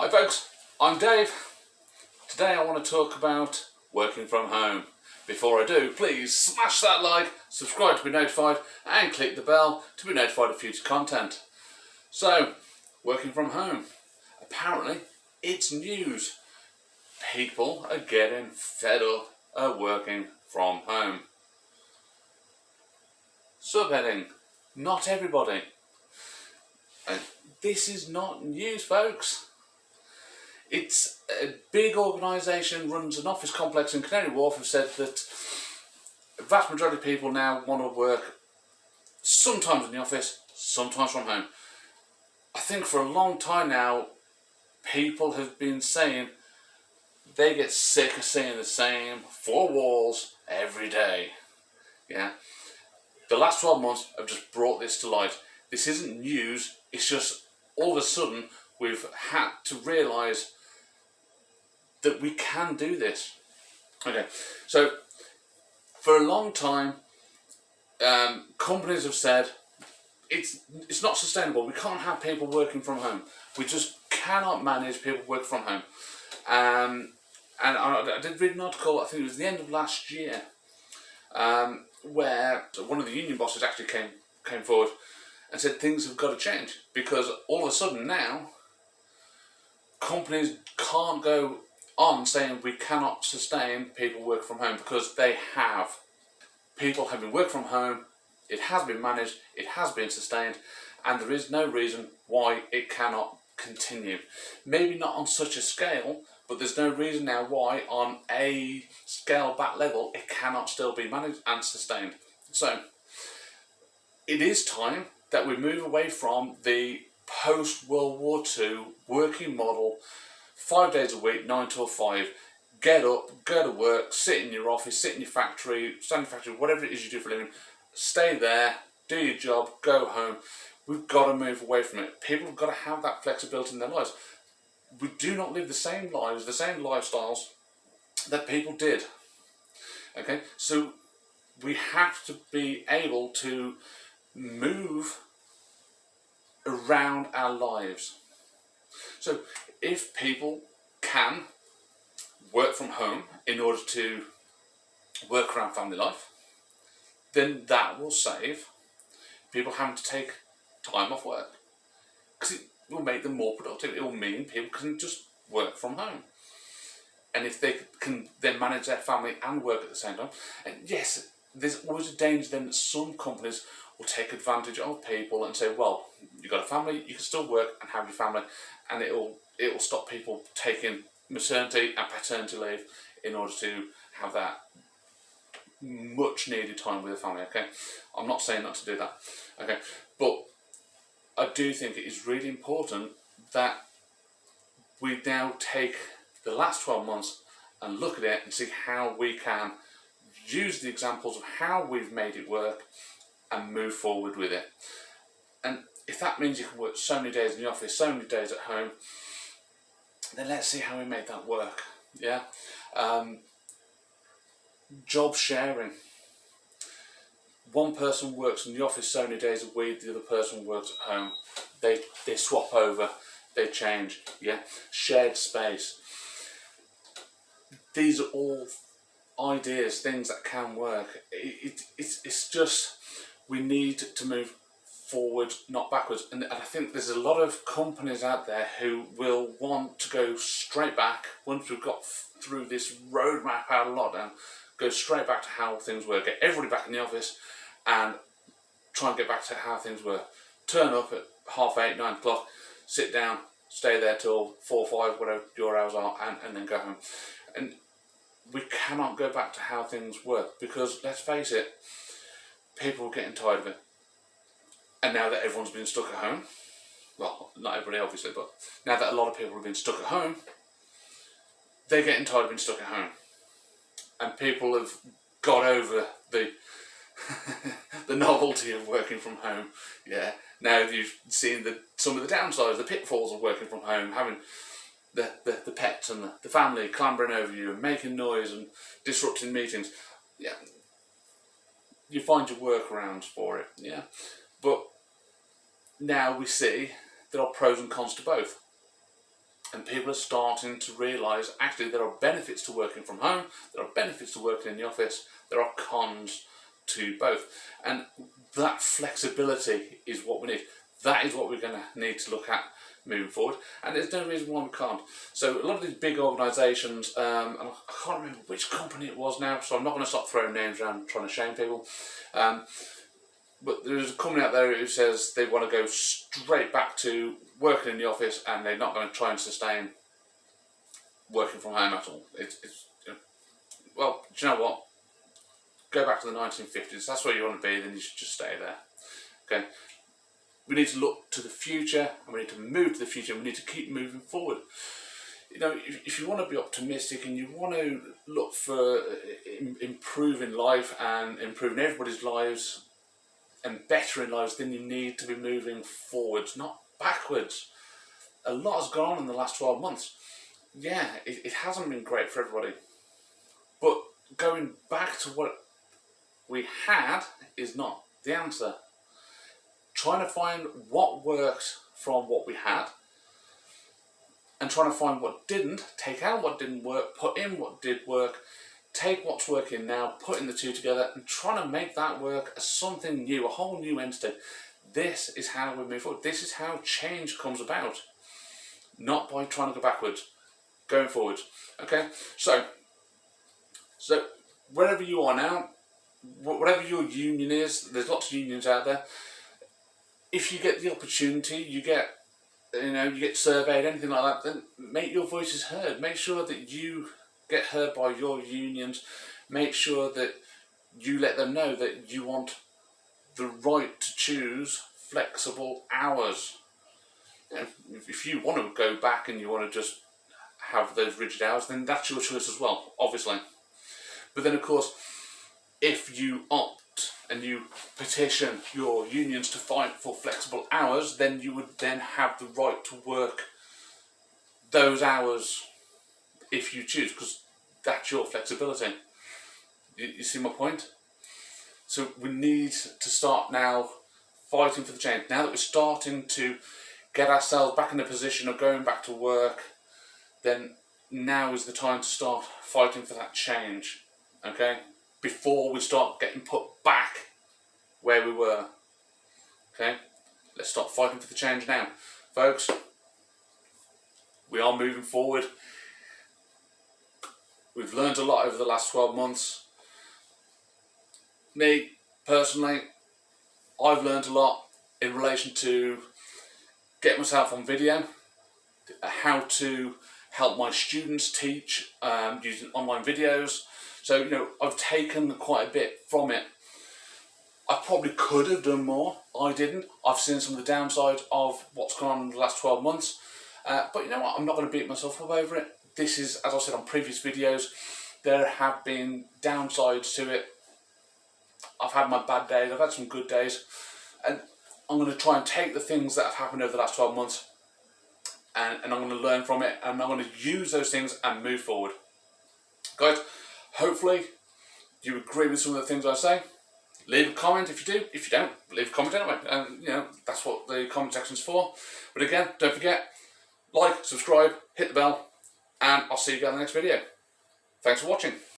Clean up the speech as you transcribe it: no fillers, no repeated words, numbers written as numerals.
Hi folks, I'm Dave. Today I want to talk about working from home. Before I do, please smash that like, subscribe to be notified and click the bell to be notified of future content. So, working from home. Apparently, it's news. People are getting fed up of working from home. Subheading, not everybody. This is not news, folks. It's a big organisation, runs an office complex in Canary Wharf, have said that a vast majority of people now want to work sometimes in the office, sometimes from home. I think for a long time now, people have been saying they get sick of seeing the same four walls every day. Yeah. The last 12 months have just brought this to light. This isn't news, it's just all of a sudden we've had to realise that we can do this. Okay, so for a long time, companies have said it's not sustainable. We can't have people working from home. We just cannot manage people working from home. And I did read an article, I think it was the end of last year, where one of the union bosses actually came forward and said things have got to change, because all of a sudden now companies can't go on saying we cannot sustain people work from home, because they have. People have been working from home, it has been managed, it has been sustained, and there is no reason why it cannot continue. Maybe not on such a scale, but there's no reason now why on a scale back level it cannot still be managed and sustained. So it is time that we move away from the post-World War II working model, 5 days a week, 9 till 5, get up, go to work, sit in your office, sit in your factory, stand in your factory, whatever it is you do for a living, stay there, do your job, go home. We've got to move away from it. People have got to have that flexibility in their lives. We do not live the same lives, the same lifestyles that people did. Okay, so we have to be able to move around our lives. So if people can work from home in order to work around family life, then that will save people having to take time off work, because it will make them more productive. It will mean people can just work from home, and if they can then manage their family and work at the same time. And yes, there's always a danger then that some companies will take advantage of people and say, well, you've got a family, you can still work and have your family, and it will stop people taking maternity and paternity leave in order to have that much needed time with the family. Okay, I'm not saying not to do that. Okay, but I do think it is really important that we now take the last 12 months and look at it and see how we can use the examples of how we've made it work and move forward with it. And if that means you can work so many days in the office, so many days at home, then let's see how we make that work. Yeah. Job sharing. One person works in the office so many days a week, the other person works at home. They swap over, they change. Yeah. Shared space. These are all ideas, things that can work. It's just we need to move forward, not backwards. And I think there's a lot of companies out there who will want to go straight back once we've got through this roadmap out of lockdown. Go straight back to how things were. Get everybody back in the office and try and get back to how things were. Turn up at 8:30, 9 o'clock, sit down, stay there till 4 or 5, whatever your hours are, and then go home. And we cannot go back to how things work, because let's face it, people are getting tired of it. And now that everyone's been stuck at home, well, not everybody obviously, but now that a lot of people have been stuck at home, they're getting tired of being stuck at home. And people have got over the the novelty of working from home. Yeah. Now you've seen some of the downsides, the pitfalls of working from home, having the pets and the family clambering over you and making noise and disrupting meetings. Yeah. You find your workarounds for it. Yeah. But now we see there are pros and cons to both. And people are starting to realise actually there are benefits to working from home, there are benefits to working in the office, there are cons to both. And that flexibility is what we need. That is what we're going to need to look at moving forward. And there's no reason why we can't. So a lot of these big organisations, and I can't remember which company it was now, so I'm not going to stop throwing names around trying to shame people. But there's a company out there who says they want to go straight back to working in the office and they're not going to try and sustain working from home at all. Well, do you know what? Go back to the 1950s. That's where you want to be, then you should just stay there. Okay? We need to look to the future and we need to move to the future and we need to keep moving forward. You know, if you want to be optimistic and you want to look for improving life and improving everybody's lives and bettering lives, then you need to be moving forwards, not backwards. A lot has gone on in the last 12 months. Yeah, it hasn't been great for everybody. But going back to what we had is not the answer. Trying to find what works from what we had and trying to find what didn't, take out what didn't work, put in what did work, take what's working now, putting the two together and trying to make that work as something new, a whole new entity. This is how we move forward. This is how change comes about. Not by trying to go backwards, going forward. Okay? So wherever you are now, whatever your union is, there's lots of unions out there. If you get the opportunity, you get surveyed, anything like that, then make your voices heard. Make sure that you get heard by your unions. Make sure that you let them know that you want the right to choose flexible hours. You know, if you want to go back and you want to just have those rigid hours, then that's your choice as well, obviously. But then, of course, if you opt and you petition your unions to fight for flexible hours, then you would then have the right to work those hours if you choose, because that's your flexibility. You see my point? So we need to start now fighting for the change. Now that we're starting to get ourselves back in the position of going back to work, then now is the time to start fighting for that change. Okay? Before we start getting put back where we were. Okay? Let's start fighting for the change now. Folks, we are moving forward. We've learned a lot over the last 12 months. Me, personally, I've learned a lot in relation to getting myself on video, how to help my students teach using online videos. So, I've taken quite a bit from it. I probably could have done more. I didn't. I've seen some of the downsides of what's gone on in the last 12 months. But you know what? I'm not going to beat myself up over it. This is, as I said on previous videos, there have been downsides to it. I've had my bad days. I've had some good days. And I'm going to try and take the things that have happened over the last 12 months and I'm going to learn from it and I'm going to use those things and move forward. Guys, hopefully you agree with some of the things I say. Leave a comment if you do. If you don't, leave a comment anyway. And that's what the comment section's for. But again, don't forget, like, subscribe, hit the bell, and I'll see you guys in the next video. Thanks for watching.